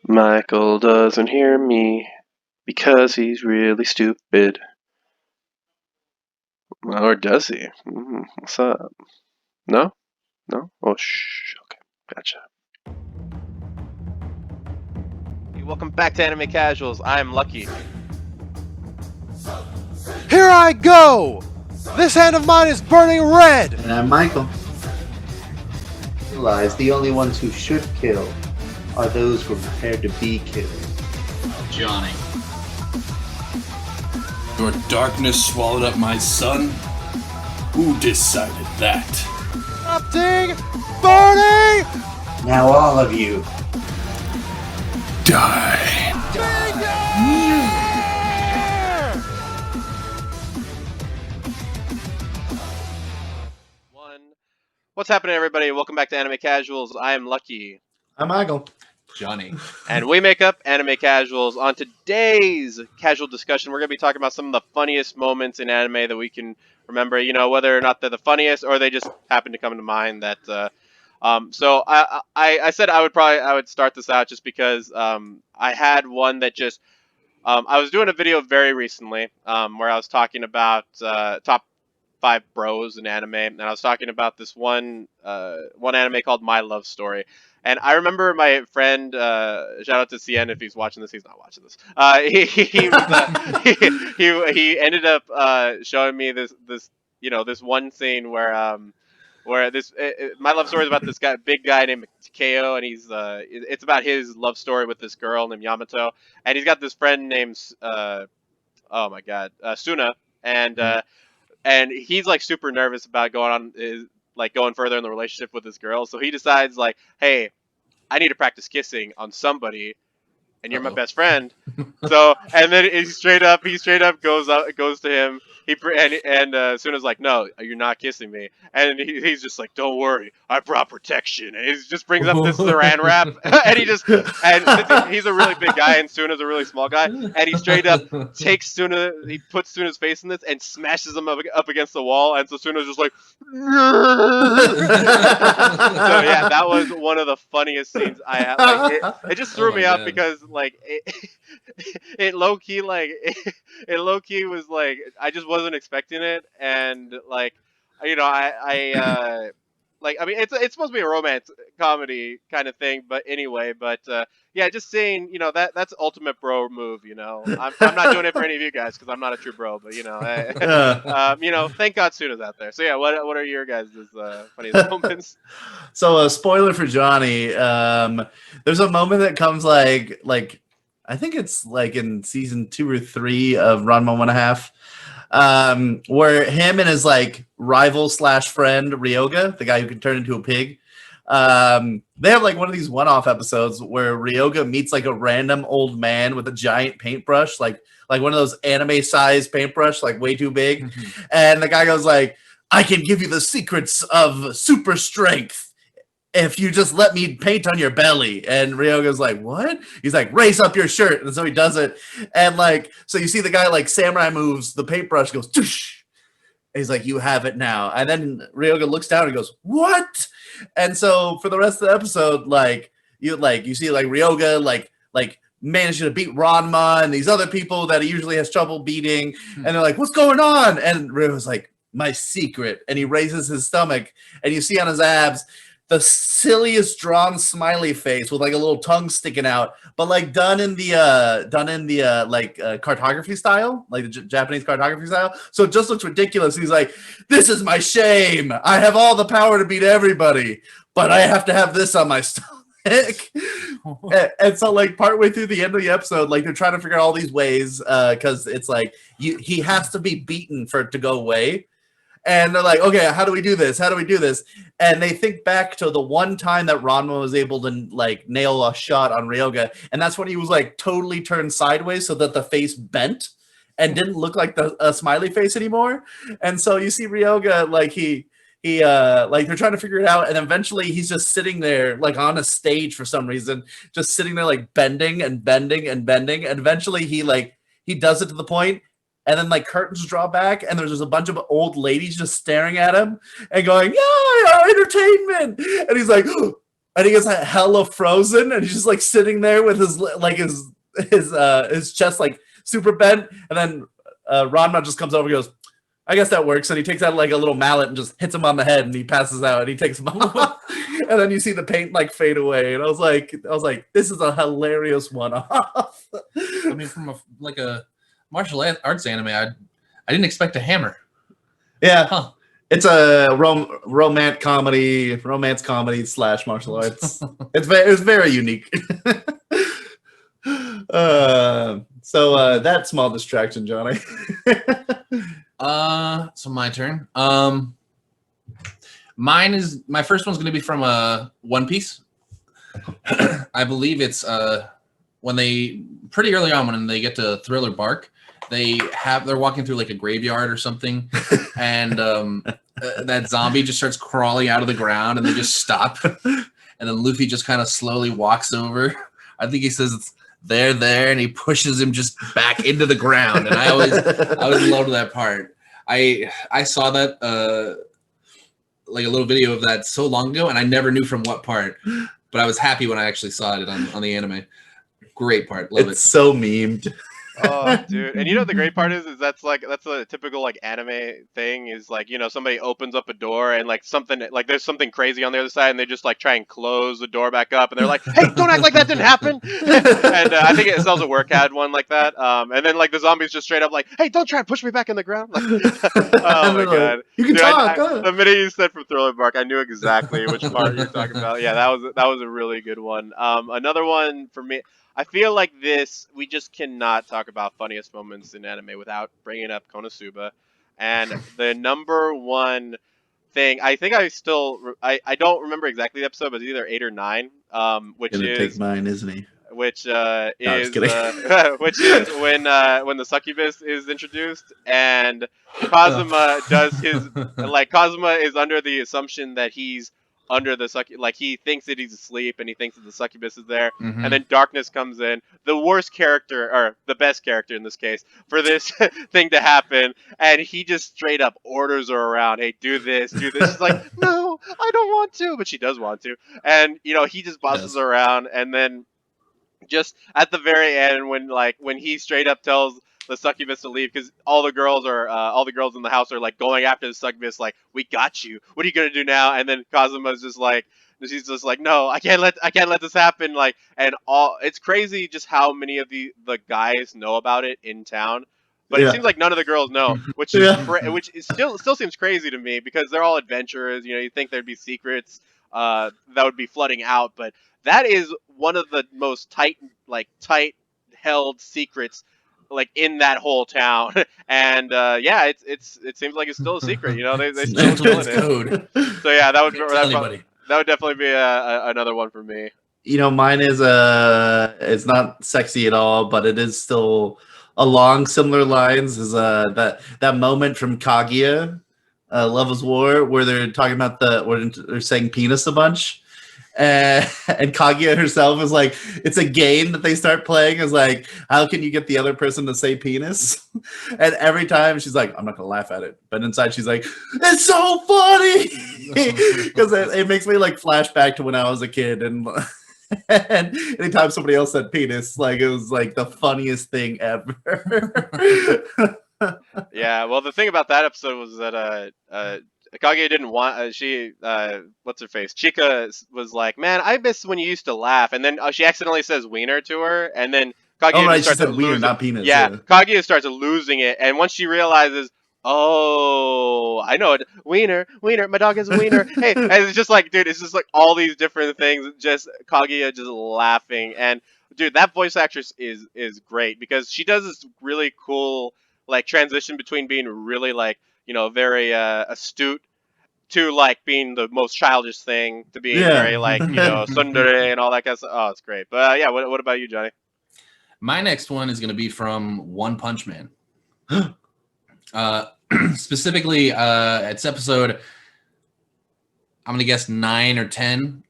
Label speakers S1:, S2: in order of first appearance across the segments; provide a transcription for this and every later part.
S1: Michael doesn't hear me because he's really stupid. Or does he? What's up? No? No? Oh, shh. Okay, gotcha.
S2: Hey, welcome back to Anime Casuals. I'm Lucky.
S3: Here I go! This hand of mine is burning red!
S4: And I'm Michael. Realize the only ones who should kill are those who are prepared to be killed.
S5: Johnny.
S6: Your darkness swallowed up my son? Who decided that?
S3: Erupting! Burning!
S4: Now all of you.
S6: Die.
S2: What's happening, everybody? Welcome back to Anime Casuals. I am Lucky.
S4: I'm Michael.
S5: Johnny.
S2: And we make up Anime Casuals. On today's casual discussion, we're going to be talking about some of the funniest moments in anime that we can remember, you know, whether or not they're the funniest or they just happen to come to mind. So I said I would start this out just because I had one that just I was doing a video very recently where I was talking about top 5 bros in anime, and I was talking about this one anime called My Love Story. And I remember my friend, shout out to CN if he's watching this. He's not watching this. He ended up showing me this one scene where My Love Story is about this big guy named Takeo, and it's about his love story with this girl named Yamato, and he's got this friend named Suna, and he's like super nervous about going further in the relationship with this girl. So he decides like, hey, I need to practice kissing on somebody, and you're my best friend. So and then he straight up goes to him. Suna's like, no, you're not kissing me. And he's just like, don't worry, I brought protection. And he just brings up this Saran wrap, and he's a really big guy, and Suna's a really small guy, and he straight up takes he puts Suna's face in this and smashes him up against the wall, and so Suna's just like, so yeah, that was one of the funniest scenes I have. Like, it just threw me off because like it low key was like I just wasn't expecting it, and like I mean it's supposed to be a romance comedy kind of thing, but anyway, yeah, just saying that's ultimate bro move. I'm not doing it for any of you guys because I'm not a true bro, but thank God Suna's out there. So yeah, what are your guys' funniest moments?
S4: So a spoiler for Johnny. There's a moment that comes like I think it's like in season 2 or 3 of Ranma 1/2, where him and his like rival / friend Ryoga, the guy who can turn into a pig, they have like one of these one-off episodes where Ryoga meets like a random old man with a giant paintbrush, like one of those anime-sized paintbrush, like way too big, and the guy goes like, "I can give you the secrets of super strength if you just let me paint on your belly." And Ryoga's like, what? He's like, raise up your shirt. And so he does it. And like, so you see the guy like samurai moves, the paintbrush goes, toosh. And he's like, you have it now. And then Ryoga looks down and goes, what? And so for the rest of the episode, you see like Ryoga like managing to beat Ranma and these other people that he usually has trouble beating. And they're like, what's going on? And Ryoga's like, my secret. And he raises his stomach and you see on his abs the silliest drawn smiley face with like a little tongue sticking out, but like done in the cartography style, like the Japanese cartography style. So it just looks ridiculous. He's like, this is my shame. I have all the power to beat everybody, but I have to have this on my stomach. and so like partway through the end of the episode, like they're trying to figure out all these ways because it's like he has to be beaten for it to go away. And they're like, okay, how do we do this? How do we do this? And they think back to the one time that Ranma was able to like nail a shot on Ryoga. And that's when he was like totally turned sideways so that the face bent and didn't look like a smiley face anymore. And so you see Ryoga, like he like they're trying to figure it out. And eventually he's just sitting there like on a stage for some reason, just sitting there like bending and bending and bending. And eventually he does it to the point. And then like curtains draw back and there's just a bunch of old ladies just staring at him and going, yeah, entertainment. And he's like, and he gets hella frozen, and he's just like sitting there with his chest like super bent, and then Ranma just comes over and goes, I guess that works. And he takes out like a little mallet and just hits him on the head, and he passes out, and he takes him off. And then you see the paint like fade away, and I was like, this is a hilarious one-off.
S7: I mean, from a martial arts anime, I didn't expect a hammer.
S4: Yeah,
S7: Huh.
S4: It's a romance comedy / martial arts. It's very unique. So that small distraction, Johnny.
S7: So my turn. My first one's going to be from One Piece. I believe it's when they pretty early on when they get to Thriller Bark, they're walking through like a graveyard or something, and that zombie just starts crawling out of the ground, and they just stop, and then Luffy just kind of slowly walks over. I think he says it's there, and he pushes him just back into the ground, and I always loved that part. I saw that like a little video of that so long ago, and I never knew from what part, but I was happy when I actually saw it on the anime. Great part, love it.
S4: It's so memed.
S2: Oh, dude. And you know what the great part is that's a typical like anime thing is like, you know, somebody opens up a door and like something like there's something crazy on the other side and they just like try and close the door back up and they're like, hey, don't act like that didn't happen. And I think Cells at Work had one like that. And then like the zombies just straight up like, hey, don't try and push me back in the ground. Like, oh my god.
S4: You can
S2: Dude,
S4: talk.
S2: The minute you said from Thriller Bark, I knew exactly which part you're talking about. Yeah, that was a really good one. Another one for me. I feel like we just cannot talk about funniest moments in anime without bringing up Konosuba. And the number one thing, I think I don't remember exactly the episode, but it's either 8 or 9, which is
S4: take mine, isn't he?
S2: Which
S4: just
S2: is
S4: kidding.
S2: which is when the succubus is introduced and Kazuma does his like Kazuma is under the assumption that he's under the like he thinks that he's asleep and he thinks that the succubus is there, and then darkness comes in, the worst character or the best character in this case for this thing to happen, and he just straight up orders her around, hey, do this. She's like, no, I don't want to, but she does want to, and you know he just bosses her around, and then just at the very end when he straight up tells the succubus to leave because all the girls in the house are like going after the succubus like, we got you, what are you gonna do now? And then Kazuma's just like, she's just like, no, I can't let this happen, like, and it's crazy just how many of the guys know about it in town, but it seems like none of the girls know, which still seems crazy to me because they're all adventurers, you know, you think there'd be secrets that would be flooding out, but that is one of the most tight held secrets like in that whole town. And yeah, it seems like it's still a secret, you know, they still killing it. So yeah, that would definitely be another one for me.
S4: You know, mine is it's not sexy at all, but it is still along similar lines is that moment from Kaguya, Love is War, where they're talking about where they're saying penis a bunch. And Kaguya herself is like, it's a game that they start playing is like, how can you get the other person to say penis? And every time she's like, I'm not gonna laugh at it, but inside she's like, it's so funny because it makes me like flash back to when I was a kid, and anytime somebody else said penis, like it was like the funniest thing ever.
S2: Yeah, well, the thing about that episode was that Kaguya didn't want what's her face, Chika was like, man, I miss when you used to laugh, and then she accidentally says wiener to her, and then Kaguya starts to lose
S4: not penis.
S2: Yeah, Kaguya starts losing it, and once she realizes, oh, I know it, wiener, my dog has a wiener. Hey, and it's just like, dude, it's just like all these different things, just Kaguya just laughing, and dude, that voice actress is great because she does this really cool like transition between being really like, you know, very astute to like being the most childish thing to being very like, you know, tsundere and all that kind of stuff. Oh, it's great. But yeah, what about you, Johnny?
S7: My next one is going to be from One Punch Man. Specifically, it's episode, I'm going to guess 9 or 10.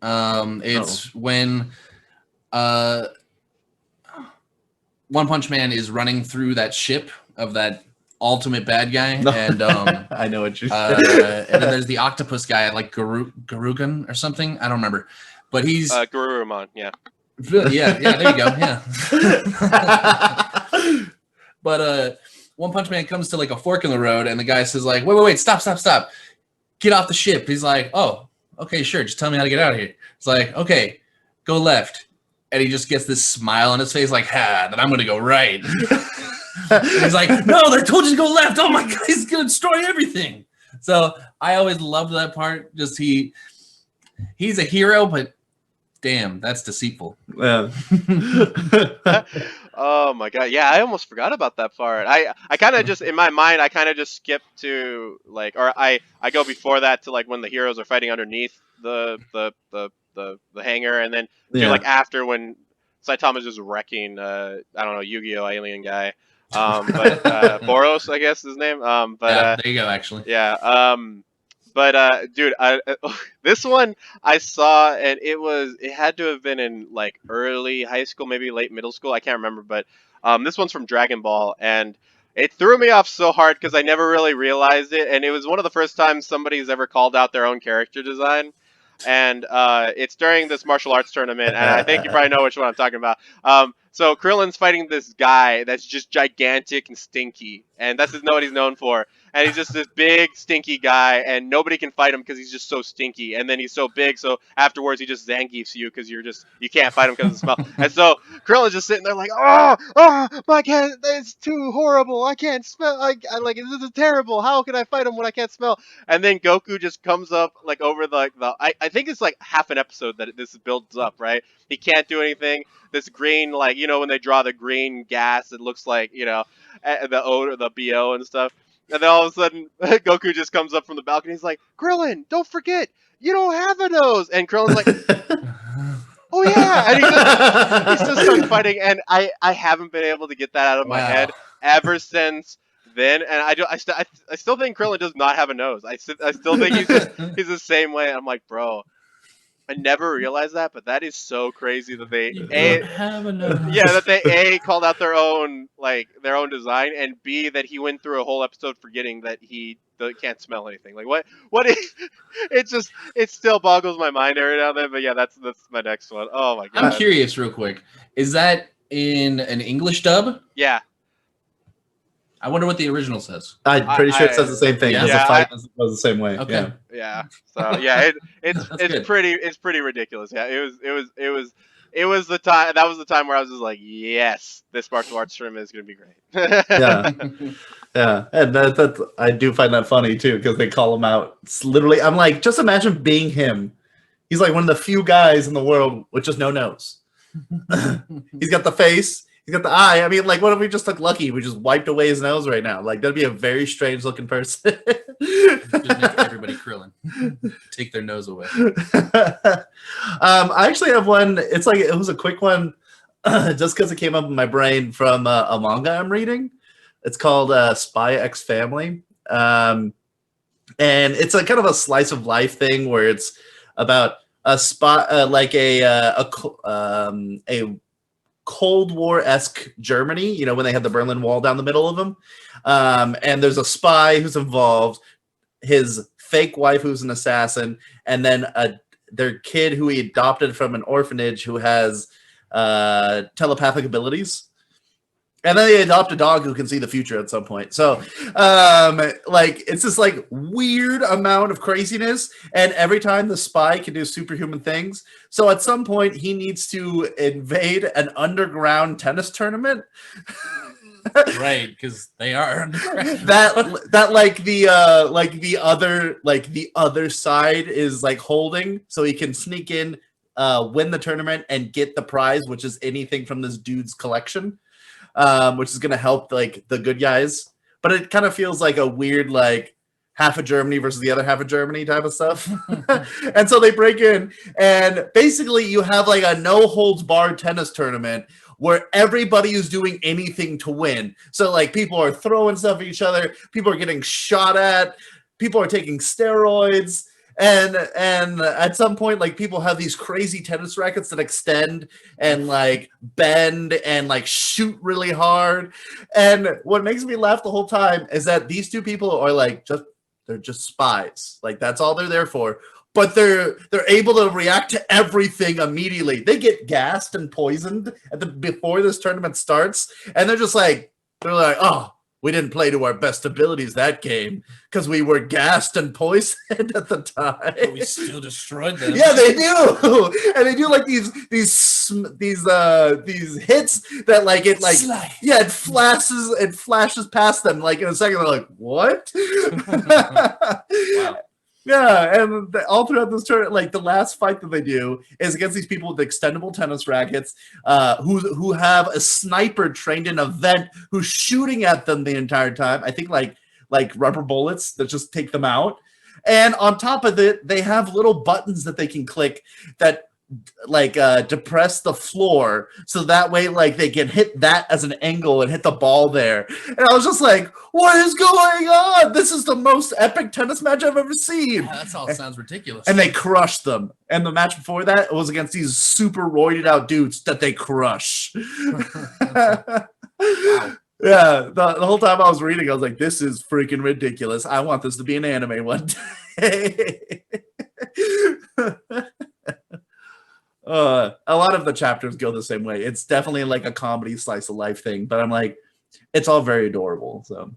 S7: It's when One Punch Man is running through that ship of that ultimate bad guy, and
S4: I know what you're
S7: and then there's the octopus guy like Garugan or something, I don't remember, But he's
S2: Garurumon, yeah.
S7: yeah, there you go, yeah. But One Punch Man comes to like a fork in the road, and the guy says like, wait, stop, get off the ship. He's like, oh, okay, sure, just tell me how to get out of here. It's like, okay, go left, and he just gets this smile on his face, like, then I'm gonna go right. And he's like, no, they told you to go left. Oh my god, he's gonna destroy everything. So I always loved that part. Just he's a hero, but damn, that's deceitful.
S4: Yeah.
S2: Oh my god, yeah, I almost forgot about that part. I kind of just in my mind, I kind of just skip to like, or I go before that to like when the heroes are fighting underneath the hangar, and then to like after when Saitama's just wrecking I don't know, Yu-Gi-Oh alien guy, but Boros, I guess his name.
S7: There you go, actually.
S2: Yeah. Dude, this one I saw, and it had to have been in like early high school, maybe late middle school. I can't remember, but this one's from Dragon Ball, and it threw me off so hard because I never really realized it, and it was one of the first times somebody's ever called out their own character design. And it's during this martial arts tournament, and I think you probably know which one I'm talking about. So Krillin's fighting this guy that's just gigantic and stinky, and that's what he's known for. And he's just this big, stinky guy, and nobody can fight him because he's just so stinky. And then he's so big, so afterwards he just Zangiefs you because you can't fight him because of the smell. And so Krillin's just sitting there like, my cat, it's too horrible. I can't smell. Like this is terrible. How can I fight him when I can't smell? And then Goku just comes up like over I think it's like half an episode that this builds up, right? He can't do anything. This green, like, when they draw the green gas, it looks like, the odor, the BO and stuff. And then all of a sudden, Goku just comes up from the balcony. He's like, Krillin, don't forget, you don't have a nose. And Krillin's like, oh yeah. And he just starts fighting. And I haven't been able to get that out of my head ever since then. And I still think Krillin does not have a nose. I still think he's the same way. I'm like, bro, I never realized that, but that is so crazy that they that they called out their own design, and B, that he went through a whole episode forgetting that he can't smell anything. Like what it still boggles my mind every now and then. But yeah, that's my next one. Oh my god.
S7: I'm curious, real quick. Is that in an English dub?
S2: Yeah.
S7: I wonder what the original says.
S4: I'm pretty sure it says the same thing.
S7: Yeah,
S4: the fight goes the same way.
S7: Okay.
S2: Yeah. So yeah, it's pretty ridiculous. Yeah, it was the time. That was the time where I was just like, yes, this martial arts tournament is going to be great.
S4: Yeah, and that I do find that funny too because they call him out. It's literally, I'm like, just imagine being him. He's like one of the few guys in the world with just no nose. He's got the face. He's got the eye. I mean, like, what if we just took Lucky? We just wiped away his nose right now. Like, that'd be a very strange looking person.
S7: Just make everybody Krillin. Take their nose away.
S4: I actually have one. It's like, it was a quick one just because it came up in my brain from a manga I'm reading. It's called Spy X Family. And it's a kind of a slice of life thing where it's about a spy, like a Cold War-esque Germany, when they had the Berlin Wall down the middle of them. And there's a spy who's involved, his fake wife who's an assassin, and then their kid who he adopted from an orphanage who has telepathic abilities. And then they adopt a dog who can see the future at some point. So, it's this weird amount of craziness. And every time the spy can do superhuman things. So at some point he needs to invade an underground tennis tournament.
S7: Right, because they are underground.
S4: the other side is holding, so he can sneak in, win the tournament, and get the prize, which is anything from this dude's collection. Which is going to help the good guys. But it kind of feels like a weird half of Germany versus the other half of Germany type of stuff. And so they break in, and basically you have a no holds barred tennis tournament where everybody is doing anything to win. So people are throwing stuff at each other, people are getting shot at, people are taking steroids. And at some point, people have these crazy tennis rackets that extend and bend and shoot really hard. And what makes me laugh the whole time is that these two people are they're just spies. That's all they're there for. but they're able to react to everything immediately. They get gassed and poisoned before this tournament starts, and they're like, oh, we didn't play to our best abilities that game because we were gassed and poisoned at the time.
S6: But we still destroyed them.
S4: Yeah, they do, and they do like these hits that like it like
S6: Slide.
S4: yeah it flashes past them like in a second. They're like, what?
S7: Wow.
S4: Yeah, and all throughout this tournament, like the last fight that they do is against these people with extendable tennis rackets, who have a sniper trained in a vent who's shooting at them the entire time. I think like rubber bullets that just take them out. And on top of it, they have little buttons that they can click that like depress the floor, so that way like they can hit that as an angle and hit the ball there. And I was just like, what is going on? This is the most epic tennis match I've ever seen.
S7: Yeah, that all sounds ridiculous.
S4: And they crushed them. And the match before that was against these super roided out dudes that they crush.
S7: Wow.
S4: Yeah, the whole time I was reading, I was like, this is freaking ridiculous. I want this to be an anime one day. A lot of the chapters go the same way. It's definitely like a comedy slice of life thing, but I'm like, it's all very adorable. So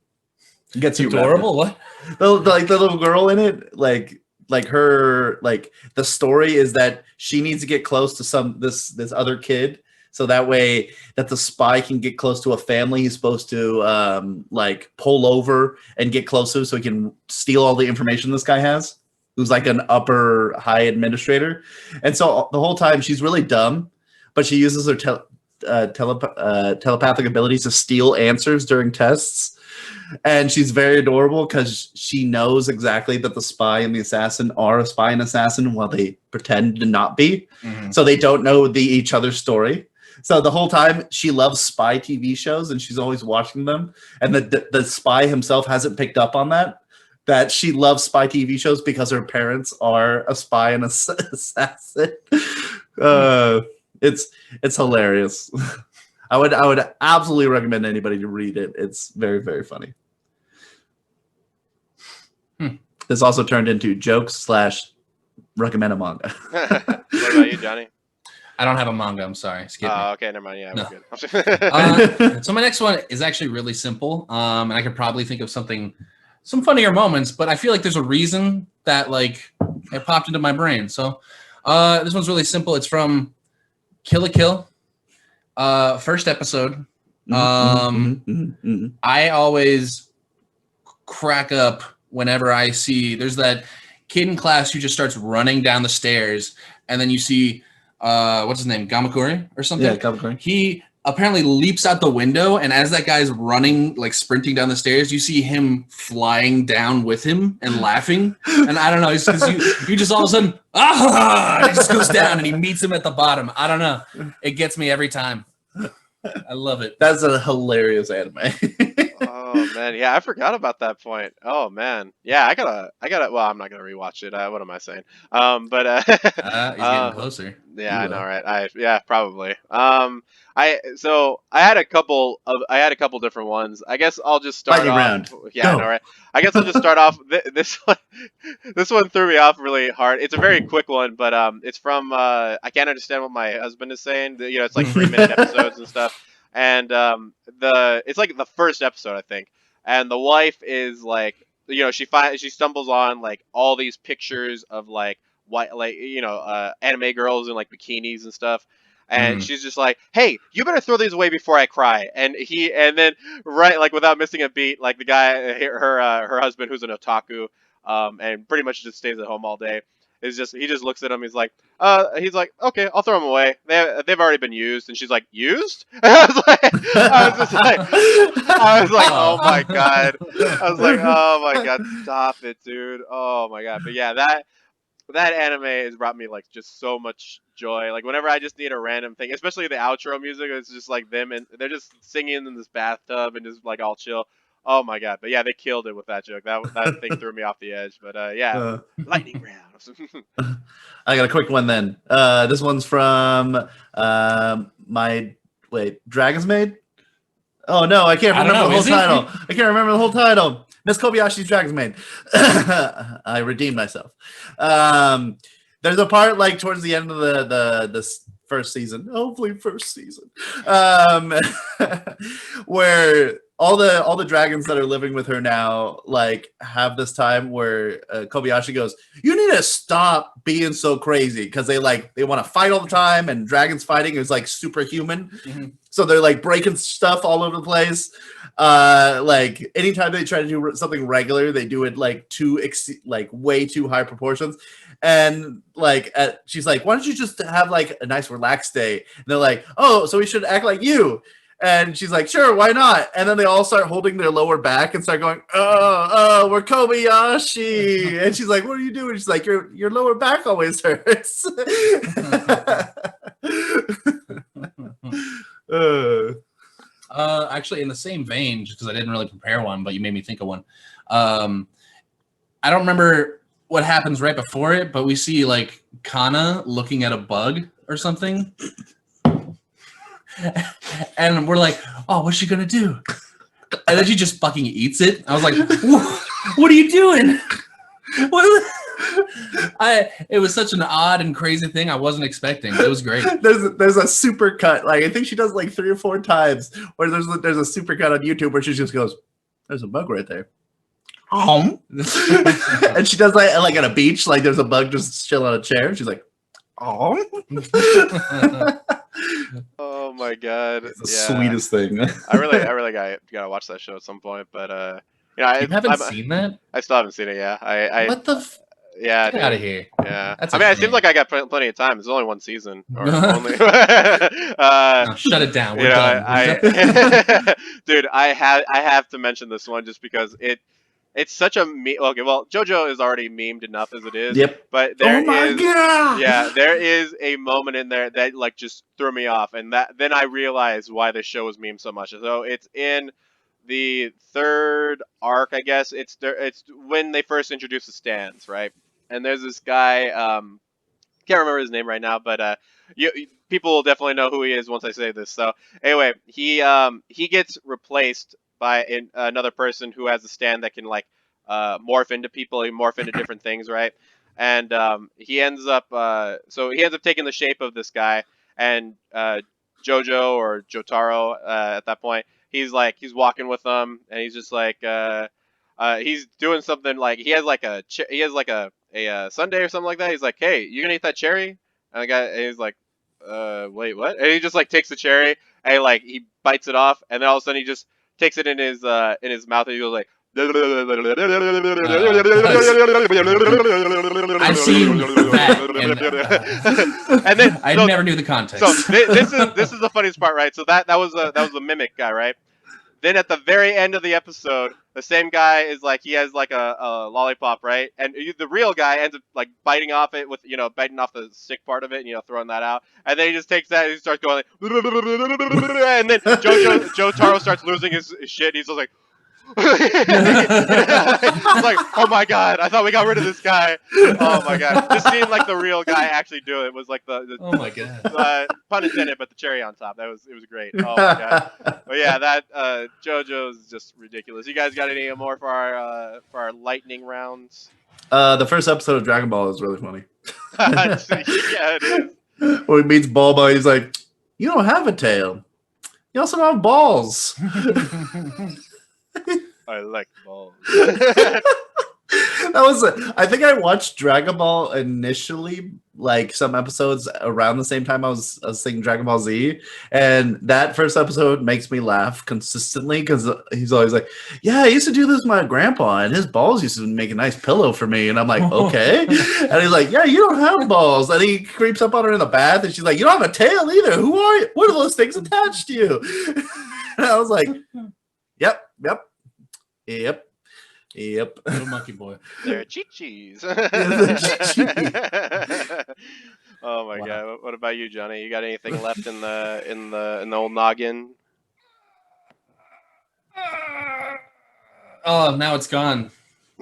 S4: it gets you
S5: Adorable? What?
S4: the little girl in it, like her, like the story is that she needs to get close to this other kid, so that way that the spy can get close to a family he's supposed to like pull over and get closer so he can steal all the information this guy has, who's like an upper high administrator. And so the whole time she's really dumb, but she uses her telepathic abilities to steal answers during tests. And she's very adorable because she knows exactly that the spy and the assassin are a spy and assassin while they pretend to not be.
S7: Mhm.
S4: So they don't know each other's story. So the whole time she loves spy TV shows and she's always watching them. And the spy himself hasn't picked up on that she loves spy TV shows because her parents are a spy and assassin. It's hilarious. I would absolutely recommend anybody to read it. It's very, very funny. This also turned into jokes / recommend a manga.
S2: What about you, Johnny?
S7: I don't have a manga. I'm sorry. Skip me.
S2: Okay, never mind. Yeah,
S7: No.
S2: we're good.
S7: So my next one is actually really simple. And I could probably think of some funnier moments, but I feel like there's a reason that like it popped into my brain. So this one's really simple. It's from Kill la Kill, first episode. I always crack up whenever I see there's that kid in class who just starts running down the stairs, and then you see what's his name, Gamakuri or something.
S4: Yeah, Gamakuri.
S7: He apparently leaps out the window, and as that guy's running, like sprinting down the stairs, you see him flying down with him and laughing. And I don't know, it's because you just all of a sudden, and it just goes down, and he meets him at the bottom. I don't know. It gets me every time. I love it.
S4: That's a hilarious anime.
S2: Oh man, yeah, I forgot about that point. Oh man, yeah, I gotta. Well, I'm not gonna rewatch it. What am I saying? But
S7: He's getting closer.
S2: yeah, I know, right? Yeah, probably. I had a couple different ones. I guess I'll just start
S4: Lightning
S2: off.
S4: round.
S2: Yeah,
S4: Go.
S2: I know, right? I guess I'll just start off. This one, this one threw me off really hard. It's a very quick one, but it's from. I can't understand what my husband is saying. You know, it's like 3-minute episodes and stuff. And it's like the first episode, I think. And the wife is like, you know, she stumbles on like all these pictures of like white, like, you know, anime girls in like bikinis and stuff. And she's just like, "Hey, you better throw these away before I cry." And then right, like without missing a beat, like the guy, her husband, who's an otaku, and pretty much just stays at home all day, he just looks at him. He's like, "Okay, I'll throw them away. They've already been used." And she's like, "Used?" I was like, "Oh my god!" I was like, "Oh my god, stop it, dude! Oh my god!" But yeah, that anime has brought me like just so much joy. Like whenever I just need a random thing, especially the outro music, it's just like them and they're just singing in this bathtub and just like all chill. Oh my god! But yeah, they killed it with that joke. That thing threw me off the edge. But yeah, lightning round.
S4: I got a quick one then. This one's from Dragon's Maid? Oh no, I can't remember the whole title. I can't remember the whole title. Miss Kobayashi's Dragon's Maid. I redeemed myself. There's a part like towards the end of the first season, hopefully first season, where all the dragons that are living with her now like have this time where Kobayashi goes, "You need to stop being so crazy," because they want to fight all the time, and dragons fighting is like superhuman.
S7: Mm-hmm.
S4: So they're like breaking stuff all over the place. Like anytime they try to do something regular, they do it like way too high proportions. And like she's like, "Why don't you just have like a nice relaxed day?" And they're like, "Oh, so we should act like you." And she's like, "Sure, why not?" And then they all start holding their lower back and start going, "Oh, we're Kobayashi." And she's like, "What are you doing?" She's like, "Your lower back always hurts."
S7: Actually, in the same vein, just because I didn't really prepare one, but you made me think of one. I don't remember what happens right before it, but we see like Kana looking at a bug or something. And we're like, "Oh, what's she gonna do?" And then she just fucking eats it. I was like, "What are you doing?" It was such an odd and crazy thing I wasn't expecting. It was great.
S4: There's a super cut. Like I think she does like 3 or 4 times where there's a super cut on YouTube where she just goes, "There's a bug right there." And she does like at a beach, like there's a bug just chilling on a chair. She's like, "Oh."
S2: Oh my god,
S4: It's the sweetest thing.
S2: I really gotta watch that show at some point. But you know,
S7: You haven't seen that?
S2: I still haven't seen it. Yeah,
S7: What the?
S2: yeah,
S7: Get out of here.
S2: Yeah,
S7: That's
S2: I mean,
S7: a
S2: it seems
S7: shame.
S2: like I got plenty of time. It's only one season, or only.
S7: No, shut it down. We're done.
S2: Dude, I have to mention this one just because it's such a okay. Well, JoJo is already memed enough as it is.
S4: Yep.
S2: But there
S4: God!
S2: yeah, there is a moment in there that like just threw me off, and then I realized why this show was memed so much. So it's in the 3rd arc, I guess. It's when they first introduce the stands, right? And there's this guy. Can't remember his name right now, but people will definitely know who he is once I say this. So anyway, he gets replaced by another person who has a stand that can like morph into people, morph into different things, right? And he ends up taking the shape of this guy, and JoJo or Jotaro at that point, he's walking with them, and he's just like he's doing something like he has like a sundae or something like that. He's like, "Hey, you gonna eat that cherry?" And the guy, and he's like, wait, what?" And he just like takes the cherry and like he bites it off, and then all of a sudden he just takes it in his mouth, and he goes like.
S7: I've seen that.
S2: And then
S7: I never knew the context.
S2: So this is the funniest part, right? So that was the mimic guy, right? Then at the very end of the episode, the same guy is like he has like a lollipop, right? And the real guy ends up like biting off it with biting off the stick part of it and throwing that out. And then he just takes that and he starts going like, and then Jotaro starts losing his shit. He's just like. It's like, oh my god, I thought we got rid of this guy. Oh my god, just seeing like the real guy actually do it was like the
S7: oh my god,
S2: pun intended, but the cherry on top. It was great. Oh my god. But yeah, that JoJo is just ridiculous. You guys got any more for our lightning rounds?
S4: The first episode of Dragon Ball is really funny.
S2: Yeah, it is.
S4: When he meets Bulma, he's like, "You don't have a tail. You also don't have balls."
S2: I like balls.
S4: I think I watched Dragon Ball initially, like some episodes around the same time I was seeing Dragon Ball Z, and that first episode makes me laugh consistently because he's always like, "Yeah, I used to do this with my grandpa, and his balls used to make a nice pillow for me." And I'm like, "Okay," and he's like, "Yeah, you don't have balls." And he creeps up on her in the bath, and she's like, "You don't have a tail either. Who are you? What are those things attached to you?" And I was like, "Yep."
S7: little monkey boy.
S2: They're chi-chis. Oh my god! What about you, Johnny? You got anything left in the old noggin?
S7: Oh, now it's gone.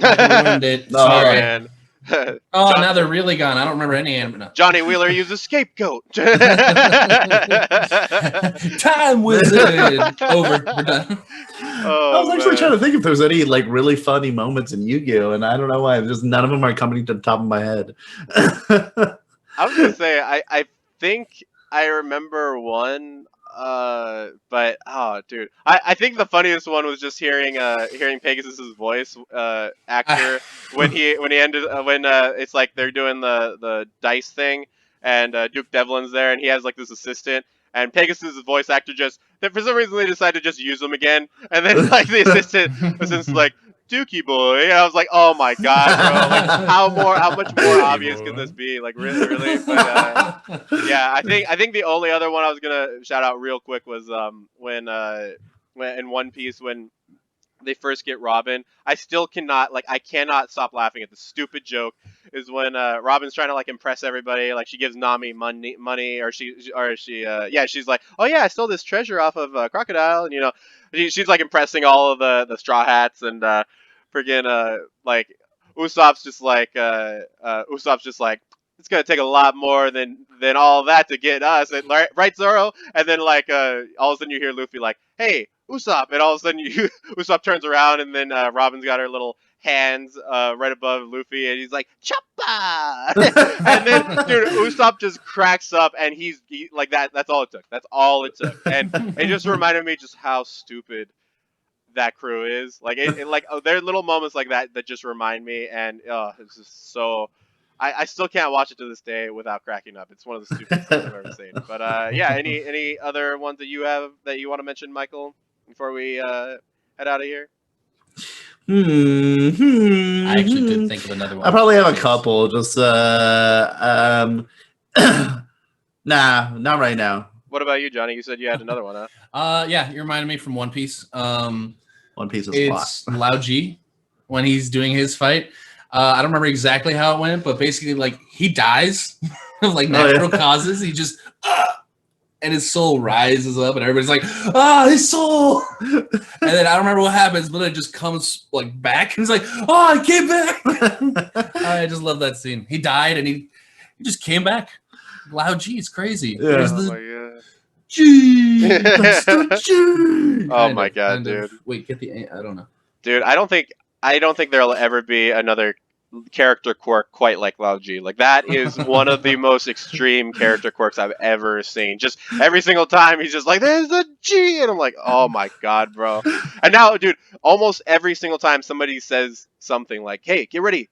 S7: I ruined it.
S2: Oh
S7: Sorry.
S2: man.
S7: Oh, now they're really gone. I don't remember any anime. No.
S2: Johnny Wheeler used a scapegoat.
S7: Time wizard. Over. We're done.
S4: I was actually trying to think if there's any like really funny moments in Yu-Gi-Oh, and I don't know why. Just none of them are coming to the top of my head.
S2: I was gonna say I think I remember one, but oh, dude, I think the funniest one was just hearing Pegasus's voice actor when he ended when it's like they're doing the dice thing and Duke Devlin's there and he has like this assistant and Pegasus's voice actor just for some reason they decided to just use him again and then like the assistant's like Dookie boy, and I was like, oh my god, bro, like how much more obvious can this be? Like really, but yeah, I think the only other one I was gonna shout out real quick was when in One Piece when they first get Robin. I still cannot I cannot stop laughing at the stupid joke. Is when Robin's trying to like impress everybody. Like she gives Nami money, or she's like, oh yeah, I stole this treasure off of Crocodile, and she's like impressing all of the Straw Hats and friggin' like Usopp's just like it's gonna take a lot more than all that to get us, and right Zoro, and then like all of a sudden you hear Luffy like, hey Usopp, and all of a sudden Usopp turns around and then Robin's got her little hands right above Luffy and he's like Choppa and then dude Usopp just cracks up and he like that's all it took, and it just reminded me just how stupid that crew is like there are little moments like that just remind me, and it's just so I still can't watch it to this day without cracking up. It's one of the stupidest things I've ever seen. But yeah, any other ones that you have that you want to mention, Michael, before we head out of here?
S7: I actually did think of another one.
S4: I probably have a couple. Just nah, not right now.
S2: What about you, Johnny? You said you had another one, huh?
S7: Yeah, you reminded me from One Piece.
S4: One Piece is
S7: it's Lao Ji when he's doing his fight. I don't remember exactly how it went, but basically, like he dies of like natural causes. He just and his soul rises up, and everybody's like, his soul. And then I don't remember what happens, but it just comes like back, and he's like, I came back. I just love that scene. He died, and he just came back. Lao Ji, it's crazy.
S4: Yeah.
S2: Oh my god.
S4: G. That's the G.
S2: Oh my god, dude.
S7: Wait, get the. I don't know.
S2: Dude, I don't think there'll ever be another character quirk quite like Lao Ji. Like that is one of the most extreme character quirks I've ever seen. Just every single time he's just like, there's a G, and I'm like, oh my god, bro. And now, dude, almost every single time somebody says something like, hey, get ready,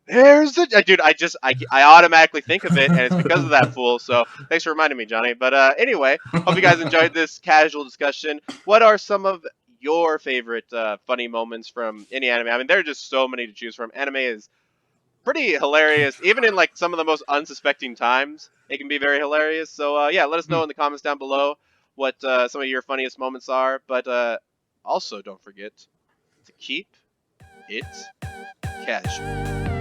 S2: there's the dude. I automatically think of it, and it's because of that fool. So thanks for reminding me, Johnny. But anyway, hope you guys enjoyed this casual discussion. What are some of your favorite funny moments from any anime? I mean, there are just so many to choose from. Anime is pretty hilarious, even in like some of the most unsuspecting times. It can be very hilarious. So yeah, let us know in the comments down below what some of your funniest moments are. But also, don't forget to keep it casual.